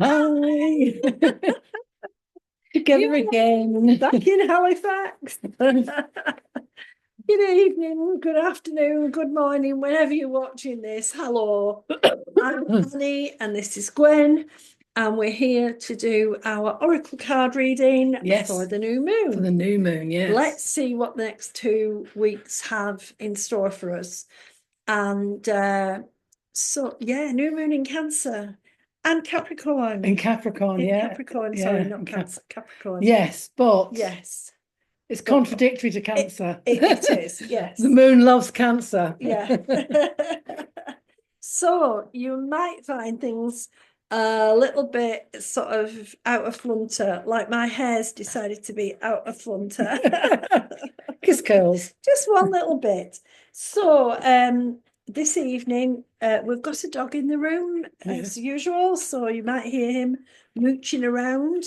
Hi. Together again. Back in Halifax. Good evening, good afternoon, good morning, whenever you're watching this. Hello, I'm Annie and this is Gwen, and we're here to do our oracle card reading Yes. for the new moon. For the new moon, yes. Let's see what the next 2 weeks have in store for us. And new moon in Cancer and Capricorn. In Capricorn, yeah. Capricorn, sorry, not Cancer, Capricorn. Yes, but yes. It's contradictory to Cancer. It is, yes. The moon loves Cancer. Yeah. So you might find things a little bit sort of out of flunter, like my hair's decided to be out of flunter. Kiss curls. Just one little bit. So this evening, we've got a dog in the room as usual, so you might hear him mooching around.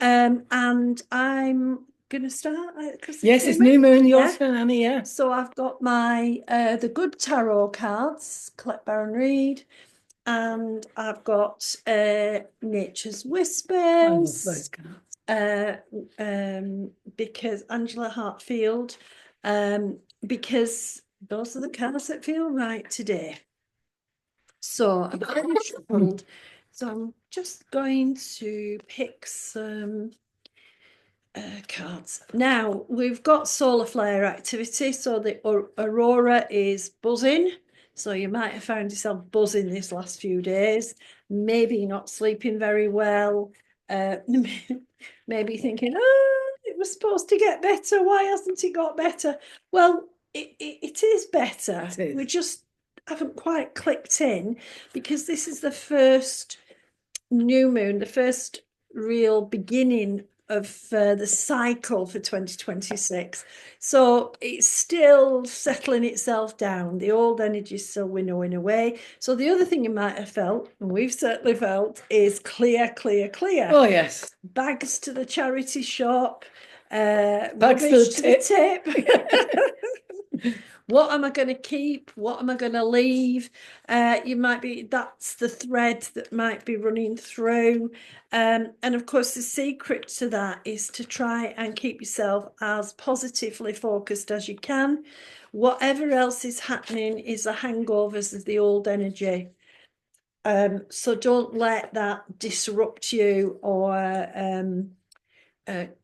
And I'm gonna start. Yes, it's new moon, your turn, Annie, yeah. So I've got my the good tarot cards, Collect Baron Reed, and I've got Nature's Whispers. I love those cards. Because Angela Hartfield, because those are the cards that feel right today. So I'm very shuffled. So I'm just going to pick some cards. Now we've got solar flare activity, so the aurora is buzzing. So you might have found yourself buzzing this last few days. Maybe you're not sleeping very well. Maybe thinking, oh, it was supposed to get better. Why hasn't it got better? Well, it is better. It is. We just haven't quite clicked in because this is the first new moon, the first real beginning of the cycle for 2026. So it's still settling itself down. The old energy is still winnowing away. So the other thing you might have felt, and we've certainly felt, is clear, clear, clear. Oh, yes. Bags to the charity shop. Bags to the tip. What am I going to keep? What am I going to leave? That's the thread that might be running through. And of course, the secret to that is to try and keep yourself as positively focused as you can. Whatever else is happening is the hangovers of the old energy. So don't let that disrupt you or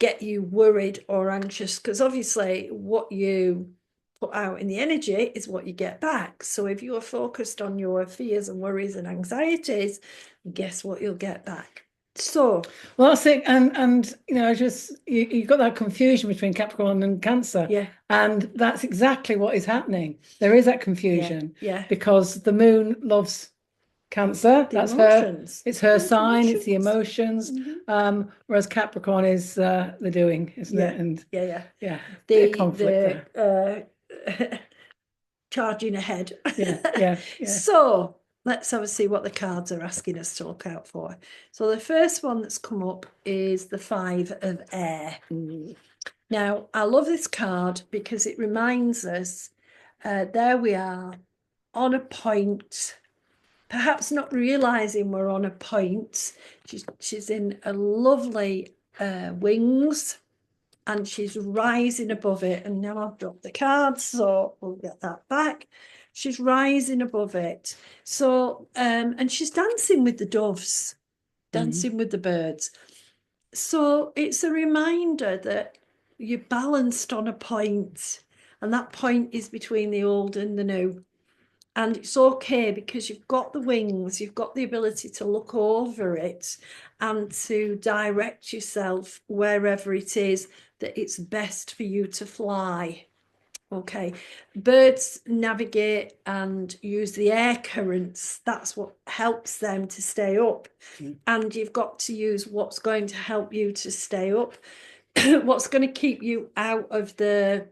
get you worried or anxious, because obviously what you put out in the energy is what you get back. So if you are focused on your fears and worries and anxieties, guess what you'll get back. So well, that's it. And you know, you've got that confusion between Capricorn and Cancer. Yeah. And that's exactly what is happening. There is that confusion. Yeah. Because the moon loves Cancer. That's emotions. It's her sign. It's the emotions. Mm-hmm. Whereas Capricorn is the doing, isn't it? And yeah. The conflict charging ahead. Yeah. So let's have a see what the cards are asking us to look out for. So the first one that's come up is the 5 of Air. Now, I love this card because it reminds us, there we are on a point, perhaps not realizing we're on a point. She's in a lovely wings, and she's rising above it. And now I've dropped the cards, so we'll get that back. She's rising above it. So, and she's dancing with the doves, dancing with the birds. So it's a reminder that you're balanced on a point, and that point is between the old and the new. And it's okay because you've got the wings, you've got the ability to look over it and to direct yourself wherever it is that it's best for you to fly. Okay, birds navigate and use the air currents. That's what helps them to stay up. And you've got to use what's going to help you to stay up, what's going to keep you out of the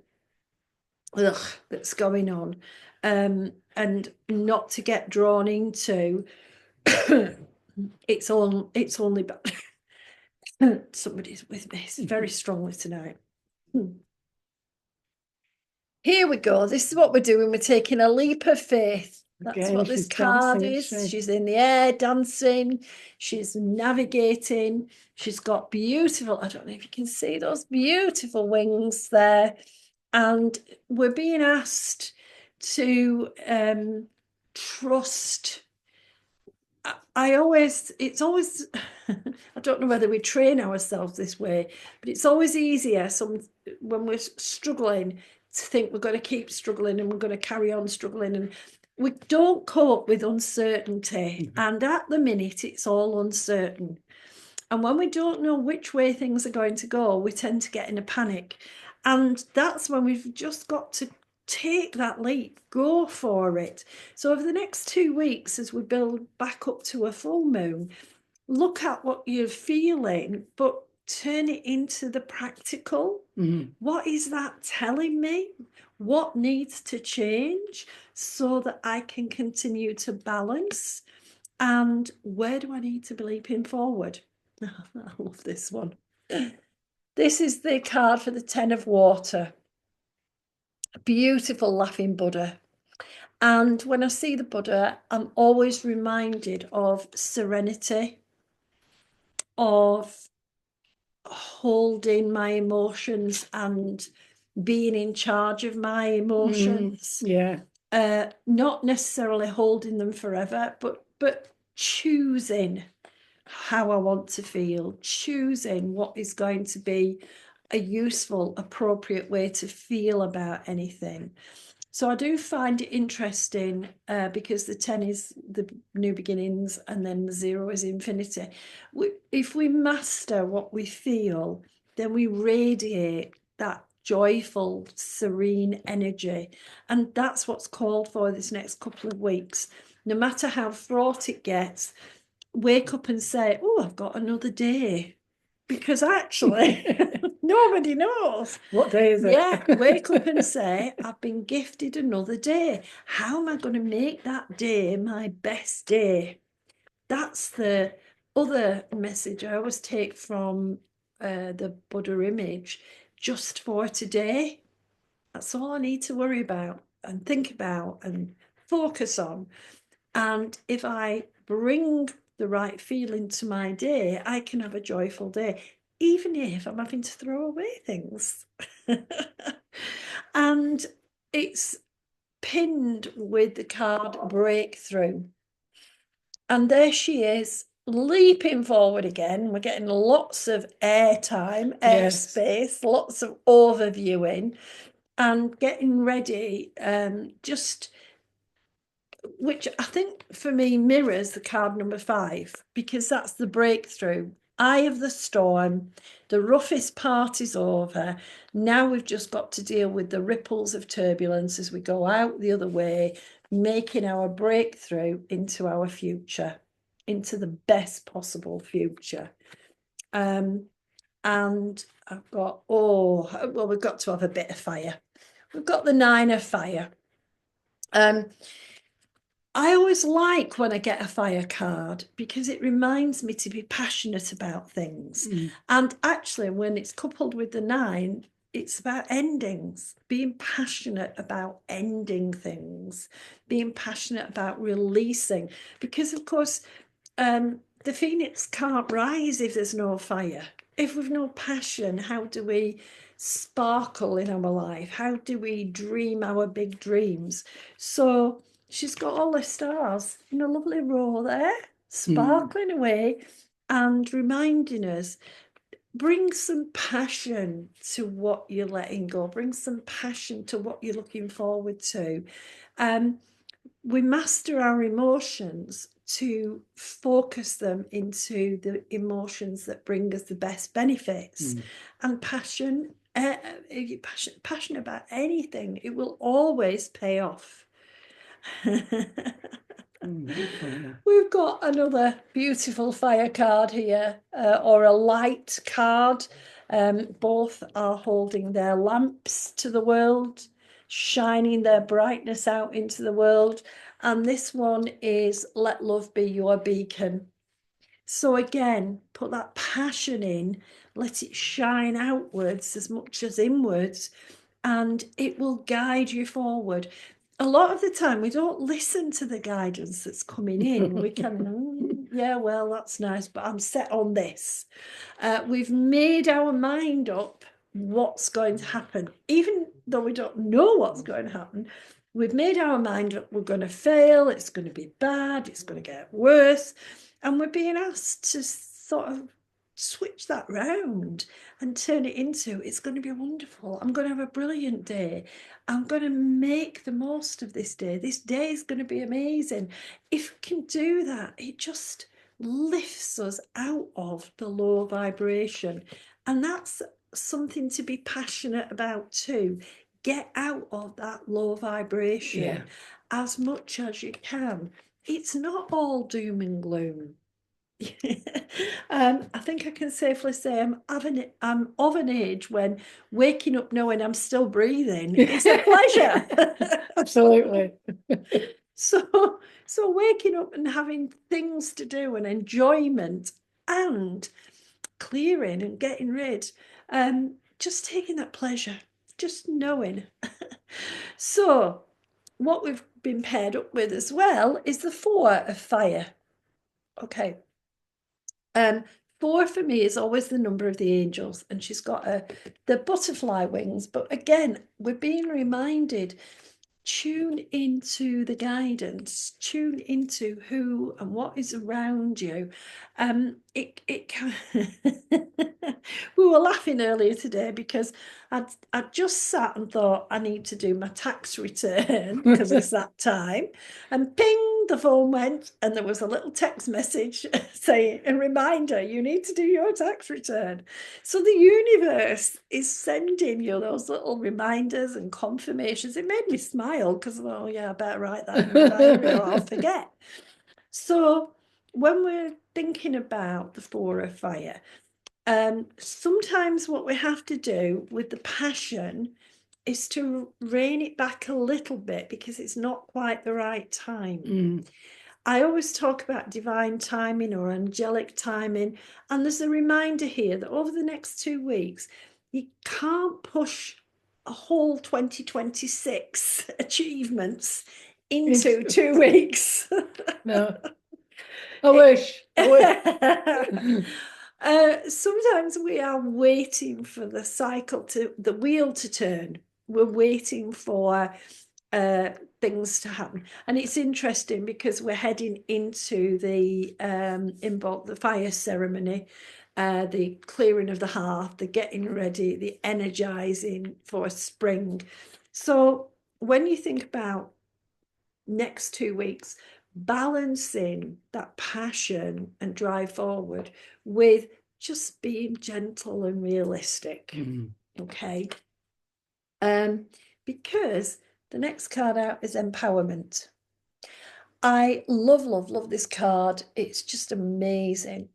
that's going on. And not to get drawn into it's only bad. Somebody's with me. It's very strongly tonight. Here we go. This is what we're doing. We're taking a leap of faith That's Again, what this she's card dancing, is. isn't she? She's in the air dancing. She's navigating. She's got beautiful, I don't know if you can see those beautiful wings there. And we're being asked to trust. It's always, I don't know whether we train ourselves this way, but it's always easier when we're struggling to think we're going to keep struggling and we're going to carry on struggling, and we don't cope with uncertainty. And at the minute, it's all uncertain. And when we don't know which way things are going to go, we tend to get in a panic. And that's when we've just got to take that leap, go for it. So over the next 2 weeks, as we build back up to a full moon, look at what you're feeling, but turn it into the practical. What is that telling me? What needs to change so that I can continue to balance? And where do I need to be leaping forward? I love this one. This is the card for the Ten of Water. A beautiful laughing Buddha. And when I see the Buddha, I'm always reminded of serenity, of holding my emotions and being in charge of my emotions. Yeah. Not necessarily holding them forever, but choosing how I want to feel, choosing what is going to be a useful, appropriate way to feel about anything. So I do find it interesting because the 10 is the new beginnings and then the 0 is infinity. If we master what we feel, then we radiate that joyful, serene energy. And that's what's called for this next couple of weeks. No matter how fraught it gets, wake up and say, oh, I've got another day. Because actually, nobody knows. What day is it? Yeah, wake up and say, I've been gifted another day. How am I going to make that day my best day? That's the other message I always take from the Buddha image, just for today. That's all I need to worry about and think about and focus on. And if I bring the right feeling to my day, I can have a joyful day, even if I'm having to throw away things. And it's pinned with the card Breakthrough. And there she is, leaping forward again. We're getting lots of airtime, airspace, lots of overviewing, and getting ready. Which I think for me mirrors the card number 5, because that's the breakthrough. Eye of the storm, the roughest part is over. Now we've just got to deal with the ripples of turbulence as we go out the other way, making our breakthrough into our future, into the best possible future. And I've got, we've got to have a bit of fire. We've got the 9 of fire. I always like when I get a fire card because it reminds me to be passionate about things. And actually, when it's coupled with the 9, it's about endings, being passionate about ending things, being passionate about releasing. Because, of course, the phoenix can't rise if there's no fire. If we've no passion, how do we sparkle in our life? How do we dream our big dreams? So she's got all the stars in a lovely row there, sparkling away and reminding us, bring some passion to what you're letting go, bring some passion to what you're looking forward to. We master our emotions to focus them into the emotions that bring us the best benefits. And passion, if you're passionate about anything, it will always pay off. We've got another beautiful fire card here, or a light card. Both are holding their lamps to the world, shining their brightness out into the world. And this one is let love be your beacon. So again, put that passion in, let it shine outwards as much as inwards, and it will guide you forward. a lot of the time we don't listen to the guidance that's coming in. We can, yeah, well, that's nice, but I'm set on this. We've made our mind up what's going to happen, even though we don't know what's going to happen. We've made our mind up, we're going to fail, it's going to be bad, it's going to get worse. And we're being asked to sort of switch that round and turn it into, it's going to be wonderful. I'm going to have a brilliant day. I'm going to make the most of this day. This day is going to be amazing. If we can do that, it just lifts us out of the low vibration. And that's something to be passionate about too. Get out of that low vibration as much as you can. It's not all doom and gloom. I think I can safely say I'm of an age when waking up knowing I'm still breathing is a pleasure. Absolutely. So waking up and having things to do and enjoyment and clearing and getting rid, just taking that pleasure, just knowing. So what we've been paired up with as well is the 4 of fire. Okay. 4 for me is always the number of the angels, and she's got the butterfly wings. But again, we're being reminded, tune into the guidance, tune into who and what is around you. It can we were laughing earlier today because I'd just sat and thought I need to do my tax return because it's that time, and ping, the phone went and there was a little text message saying, a reminder, you need to do your tax return. So the universe is sending you those little reminders and confirmations. It made me smile because, oh yeah, I better write that in my diary or I'll forget. So when we're thinking about the 4 of fire, sometimes what we have to do with the passion is to rein it back a little bit because it's not quite the right time. I always talk about divine timing or angelic timing, and there's a reminder here that over the next 2 weeks, you can't push a whole 2026 achievements into 2 weeks. No. I wish. Sometimes we are waiting for the wheel to turn. We're waiting for things to happen, and it's interesting because we're heading into the the fire ceremony, the clearing of the hearth, the getting ready, the energizing for spring. So when you think about next 2 weeks, balancing that passion and drive forward with just being gentle and realistic. Okay. Because the next card out is empowerment. I love this card. It's just amazing.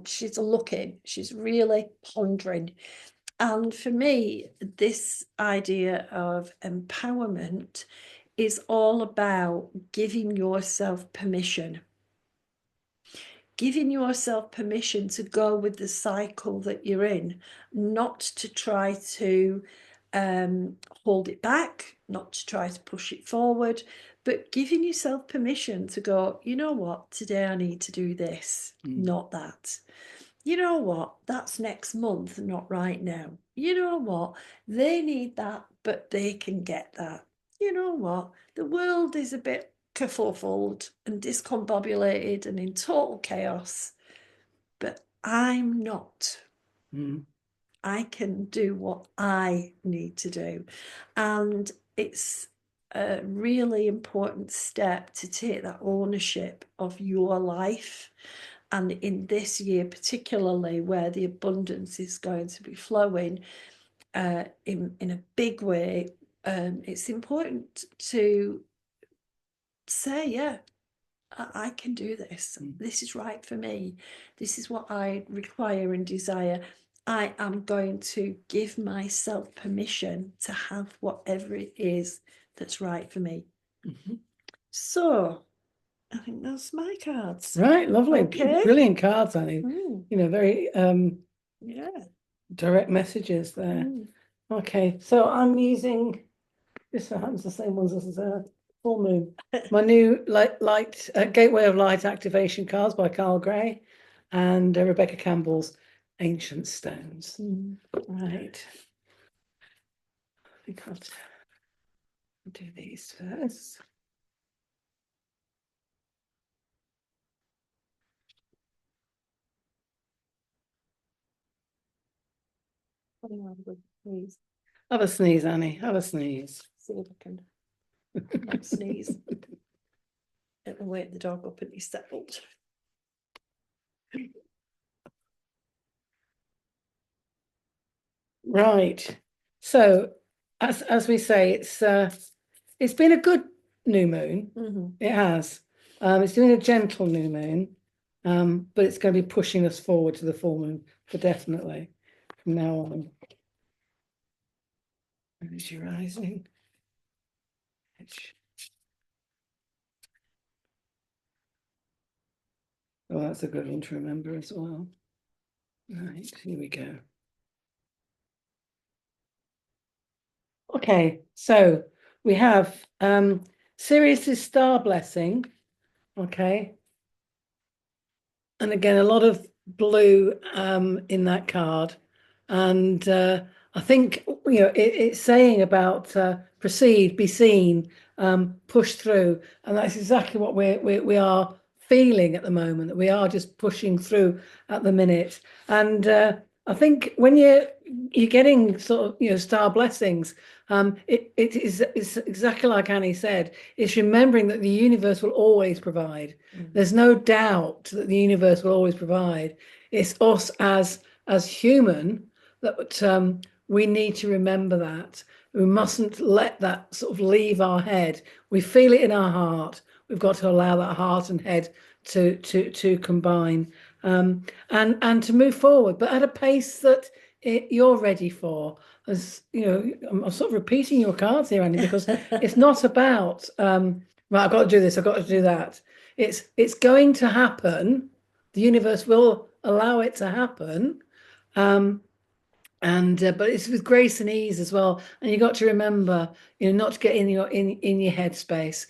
She's really pondering. And for me, this idea of empowerment is all about giving yourself permission. Giving yourself permission to go with the cycle that you're in, not to try to hold it back, not to try to push it forward, but giving yourself permission to go, you know what, today I need to do this, not that. You know what, that's next month, not right now. You know what, they need that, but they can get that. You know what, the world is a bit kerfuffled and discombobulated and in total chaos, but I'm not. I can do what I need to do. And it's a really important step to take that ownership of your life. And in this year, particularly where the abundance is going to be flowing in a big way, it's important to say, yeah, I can do this. This is right for me. This is what I require and desire. I am going to give myself permission to have whatever it is that's right for me. So I think that's my cards. Right, lovely. Okay. Brilliant cards, Annie. Very direct messages there. Okay, so I'm using, this happens the same ones as Full moon. My new light Gateway of Light activation cards by Carl Gray and Rebecca Campbell's Ancient Stones. Right. I think I'll do these first. Please. Have a sneeze, Annie. Have a sneeze. See if I can not sneeze. Let me wake the dog up and he's settled. Right. So, as we say, it's been a good new moon. It has. It's been a gentle new moon, but it's going to be pushing us forward to the full moon for definitely from now on. Energy rising. Oh, that's a good one to remember as well. Right, here we go. Okay, so we have Sirius's star blessing. Okay. And again, a lot of blue in that card. And I think, it's saying about proceed, be seen, push through. And that's exactly what we are feeling at the moment, that we are just pushing through at the minute. And I think when you're getting sort of, star blessings, it's exactly like Annie said, it's remembering that the universe will always provide. There's no doubt that the universe will always provide. It's us as human that we need to remember that. We mustn't let that sort of leave our head. We feel it in our heart. We've got to allow that heart and head to combine and to move forward, but at a pace that you're ready for. As you know, I'm sort of repeating your cards here, Andy, because it's not about right, I've got to do this, I've got to do that. It's going to happen. The universe will allow it to happen. But it's with grace and ease as well. And you got to remember, not to get in your headspace.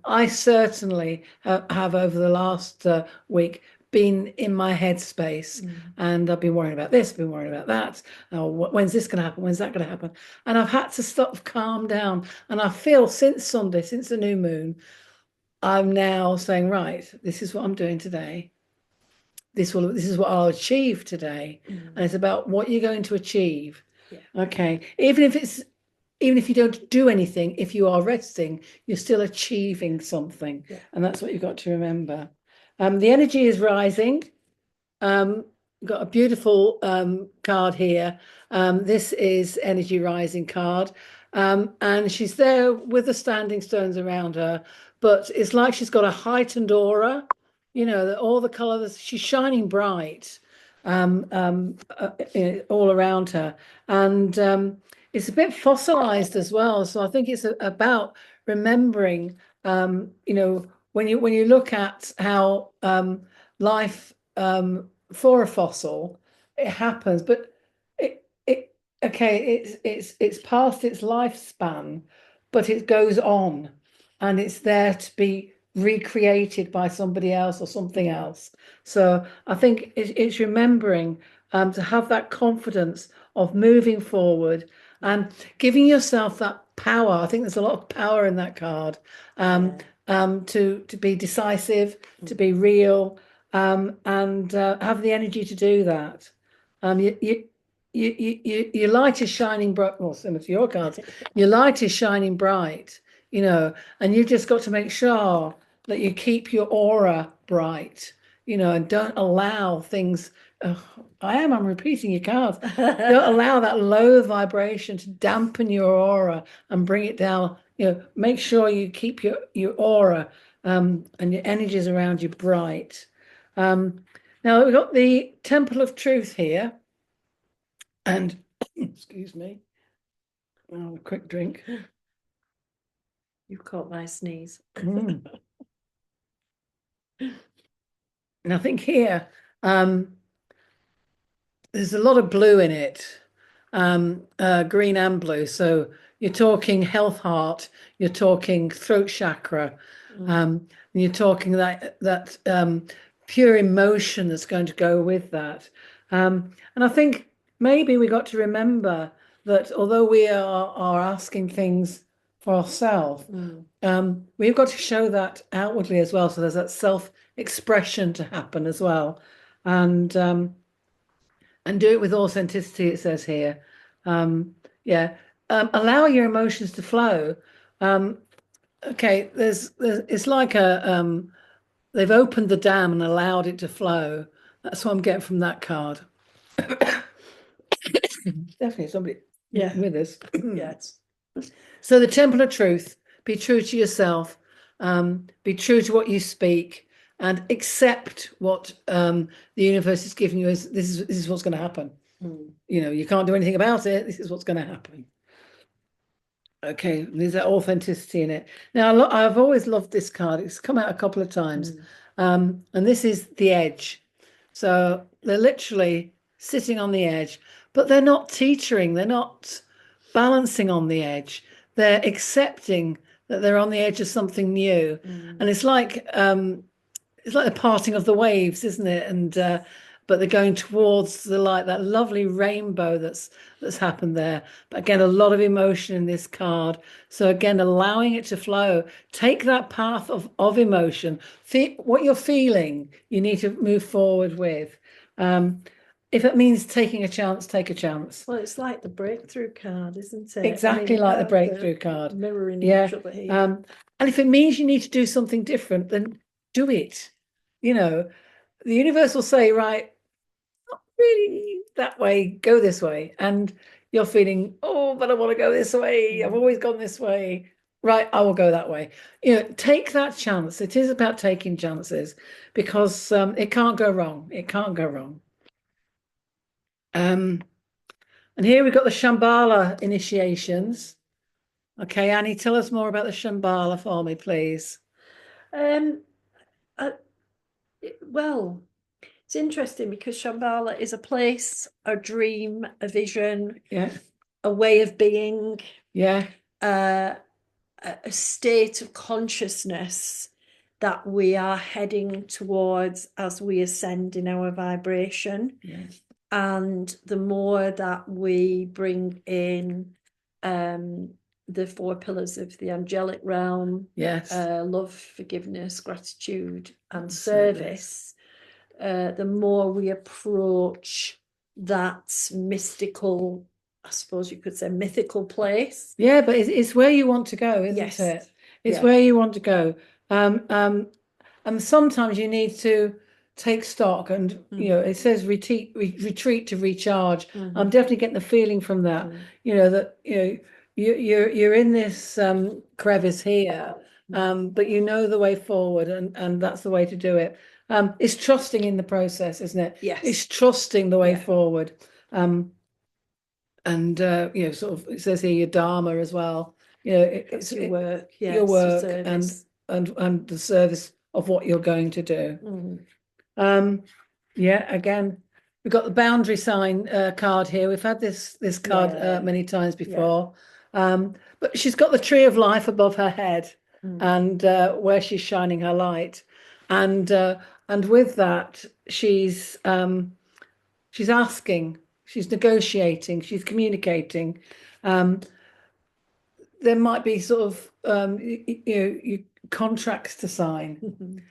I certainly have over the last week been in my headspace, and I've been worrying about this, been worrying about that. When's this going to happen? When's that going to happen? And I've had to stop, calm down. And I feel since Sunday, since the new moon, I'm now saying, right, this is what I'm doing today. This is what I'll achieve today. And it's about what you're going to achieve. Yeah. Okay. Even if you don't do anything, if you are resting, you're still achieving something. Yeah. And that's what you've got to remember. The energy is rising. Got a beautiful card here. This is Energy Rising card. And she's there with the standing stones around her, but it's like she's got a heightened aura, all the colors, she's shining bright all around her. And it's a bit fossilized as well. So I think it's about remembering, when you look at how life for a fossil, it happens, but it's past its lifespan, but it goes on, and it's there to be recreated by somebody else or something else. So I think it's remembering to have that confidence of moving forward and giving yourself that power. I think there's a lot of power in that card. To be decisive, to be real, and have the energy to do that. Your light is shining bright. Well, similar to your cards, your light is shining bright, and you've just got to make sure that you keep your aura bright, and don't allow things. I'm repeating your cards. Don't allow that low vibration to dampen your aura and bring it down. Make sure you keep your aura and your energies around you bright. Now we've got the Temple of Truth here, and excuse me, a quick drink. You've caught my sneeze. And I think here there's a lot of blue in it, green and blue. So you're talking health heart, you're talking throat chakra, and you're talking that pure emotion that's going to go with that. And I think maybe we got to remember that although we are asking things for ourselves, we've got to show that outwardly as well. So there's that self-expression to happen as well, and do it with authenticity. It says here, yeah. Allow your emotions to flow. Okay, there's it's like they've opened the dam and allowed it to flow. That's what I'm getting from that card. Definitely somebody with us. Yes. So the temple of truth, be true to yourself, be true to what you speak, and accept what the universe is giving you. This is what's going to happen. You know, you can't do anything about it. This is what's going to happen. Okay, there's that authenticity in it. Now, I've always loved this card. It's come out a couple of times. And this is the edge. So they're literally sitting on the edge, but they're not teetering. They're not balancing on the edge. They're accepting that they're on the edge of something new. And it's like the parting of the waves, isn't it? And but they're going towards the light, that lovely rainbow that's happened there. But again, a lot of emotion in this card. So again, allowing it to flow. Take that path of emotion. What you're feeling, you need to move forward with. If it means taking a chance, take a chance. Well, it's like the breakthrough card, isn't it? Exactly like the breakthrough card. Mirroring Yeah. each other here. And if it means you need to do something different, then do it. You know, the universe will say, right, not really that way, go this way. And you're feeling, oh, but I want to go this way. I've always gone this way. Right, I will go that way. You know, take that chance. It is about taking chances because it can't go wrong. It can't go wrong. And here we've got the Shambhala initiations. Okay, Annie, tell us more about the Shambhala for me, please. Well, it's interesting because Shambhala is a place, a dream, a vision, a way of being, a state of consciousness that we are heading towards as we ascend in our vibration. And the more that we bring in the 4 pillars of the angelic realm, love, forgiveness, gratitude, and service, the more we approach that mystical, I suppose you could say mythical place. Yeah, but it's where you want to go, isn't it? It's where you want to go. And sometimes you need to take stock, and you know, it says retreat to recharge. I'm definitely getting the feeling from that. You know, that you're in this crevice here, but you know the way forward, and that's the way to do it. It's trusting in the process, isn't it? Yes. It's trusting the way forward. And you know, sort of, it says here your dharma as well. You know, it's your work, your work, and the service of what you're going to do. Yeah, again, we've got the boundary sign card here. We've had this card many times before. But she's got the tree of life above her head, and where she's shining her light, and with that she's asking, she's negotiating, she's communicating. There might be sort of contracts to sign.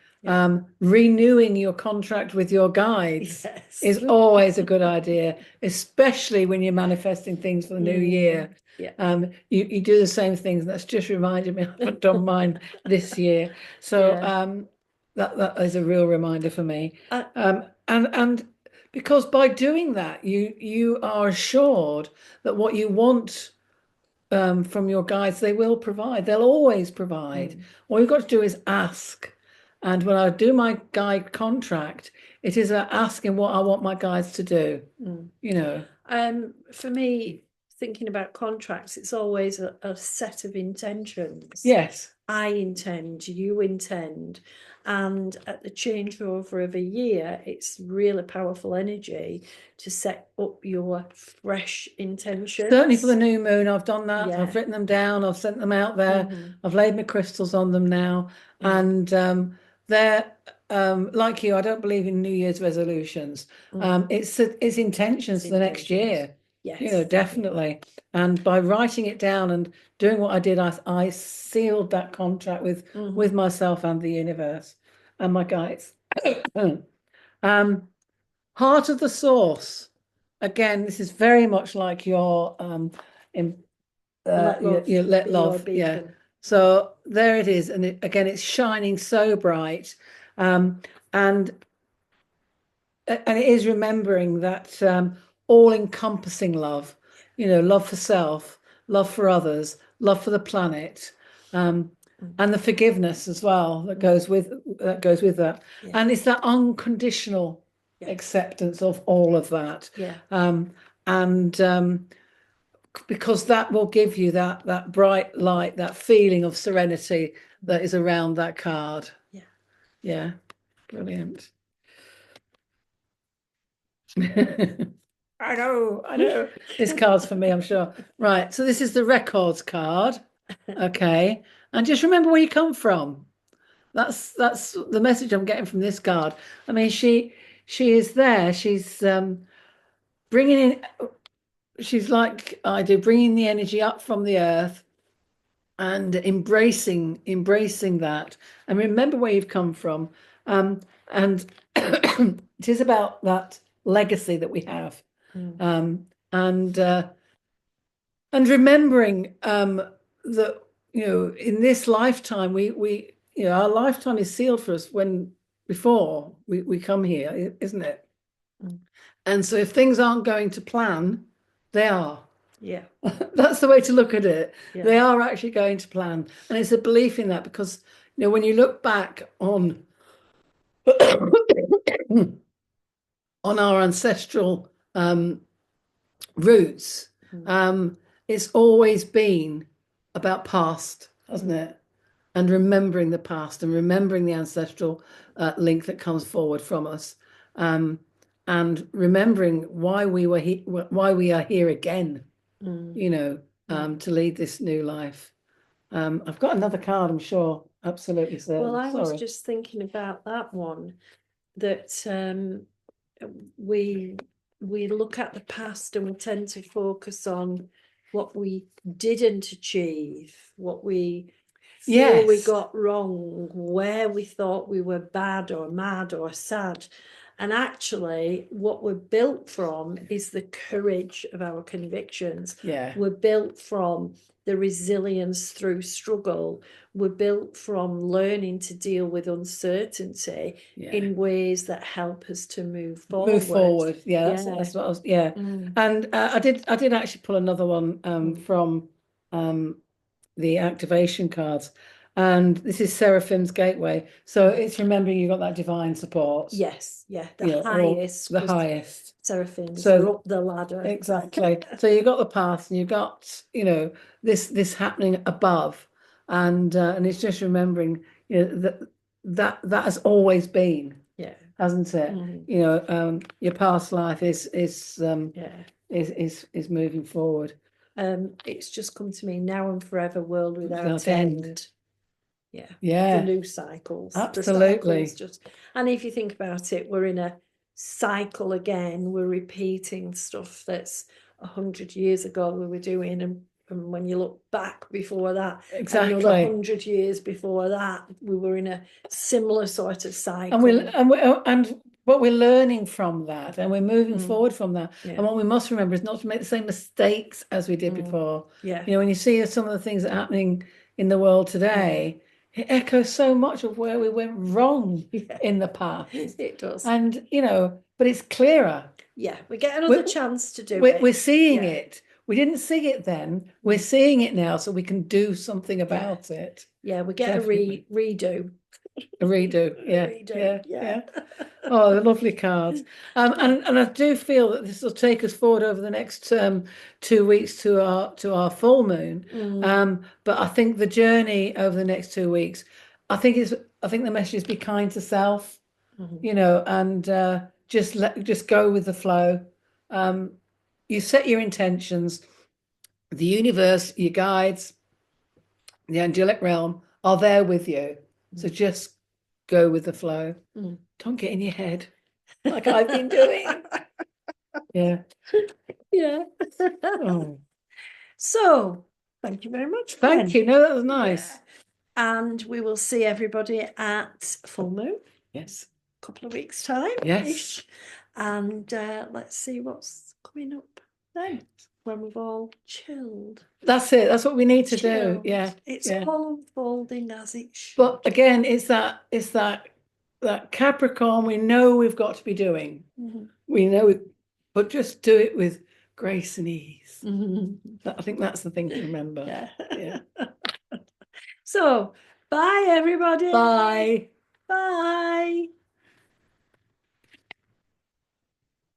Renewing your contract with your guides is always a good idea, especially when you're manifesting things for the new year. You do the same things. That's just reminded me I haven't done mine this year. So that is a real reminder for me. And because by doing that, you are assured that what you want from your guides, they will provide. They'll always provide. All you've got to do is ask. And when I do my guide contract, it is asking what I want my guides to do. You know, for me, thinking about contracts, it's always a set of intentions. Yes. I intend, you intend, And at the changeover of a year, it's really powerful energy to set up your fresh intentions. Certainly for the new moon, I've done that. Yeah. I've written them down. I've sent them out there. I've laid my crystals on them now. And they're like you, I don't believe in New Year's resolutions. It's intentions for the next year. Yes. You know, definitely. And by writing it down and doing what I did, I sealed that contract with myself and the universe and my guides. Heart of the source. Again, this is very much like your in your let love. Yeah. So there it is, and again, it's shining so bright, and it is remembering that all-encompassing love. You know, love for self, love for others, love for the planet, and the forgiveness as well that goes with that. Yeah. And it's that unconditional acceptance of all of that. Yeah. Because that will give you that bright light, that feeling of serenity that is around that card. Yeah. Yeah. Brilliant. I know. This card's for me, I'm sure. Right. So this is the records card. Okay. And just remember where you come from. That's the message I'm getting from this card. I mean, she is there. She's bringing in. She's like I do, bringing the energy up from the earth and embracing that. And remember where you've come from. And it is about that legacy that we have. And remembering that, you know, in this lifetime, we you know, our lifetime is sealed for us before we come here, isn't it? And so if things aren't going to plan, they are. Yeah. That's the way to look at it. Yeah. They are actually going to plan. And it's a belief in that because, you know, when you look back on on our ancestral roots, it's always been about past, hasn't it? And remembering the past and remembering the ancestral link that comes forward from us, and remembering why we are here again, you know, to lead this new life. I've got another card, I'm sure, absolutely certain. Well, I was just thinking about that one, that we look at the past and we tend to focus on what we didn't achieve, what we feel we got wrong, where we thought we were bad or mad or sad. And actually, what we're built from is the courage of our convictions. Yeah. We're built from the resilience through struggle. We're built from learning to deal with uncertainty in ways that help us to move forward. Yeah, that's what I was. Yeah, and I did actually pull another one from the activation cards. And this is Seraphim's Gateway. So it's remembering you've got that divine support. Yes, the highest. The highest. Seraphims are up the ladder. Exactly. So you've got the path and you've got, you know, this happening above. And it's just remembering, you know, that has always been. Yeah. Hasn't it? You know, your past life is moving forward. It's just come to me, now and forever, world without end. Yeah. The new cycles. Absolutely. And if you think about it, we're in a cycle again. We're repeating stuff that's 100 years ago we were doing, and when you look back before that, exactly, another 100 years before that, we were in a similar sort of cycle. And what we're learning from that, and we're moving forward from that. And what we must remember is not to make the same mistakes as we did before. You know, when you see some of the things that are happening in the world today, it echoes so much of where we went wrong in the past. It does. And, you know, but it's clearer. Yeah, we get another chance to do it. We're seeing it. We didn't see it then. We're seeing it now, so we can do something about it. Yeah, we get definitely. A redo. A redo, yeah. Oh, the lovely cards. And I do feel that this will take us forward over the next 2 weeks to our full moon. But I think the journey over the next 2 weeks, I think it's I think the message is be kind to self, Mhm. you know, and just go with the flow. You set your intentions. The universe, your guides, the angelic realm are there with you. So just go with the flow. Mm. Don't get in your head like I've been doing. Yeah. Yeah. Oh, So, thank you very much. thank Gwen. you. No, that was nice. Yeah. And we will see everybody at full moon, Yes. a couple of weeks' time. Yes. Ish. And let's see what's coming up then when we've all chilled. That's it. That's what we need to do. Chilled. Yeah. It's Yeah. all unfolding as it should. But again, it's that Capricorn we know we've got to be doing. Mhm. We know it, but just do it with grace and ease. Mhm. I think that's the thing to remember. Yeah. Yeah. So, bye everybody. Bye. Bye.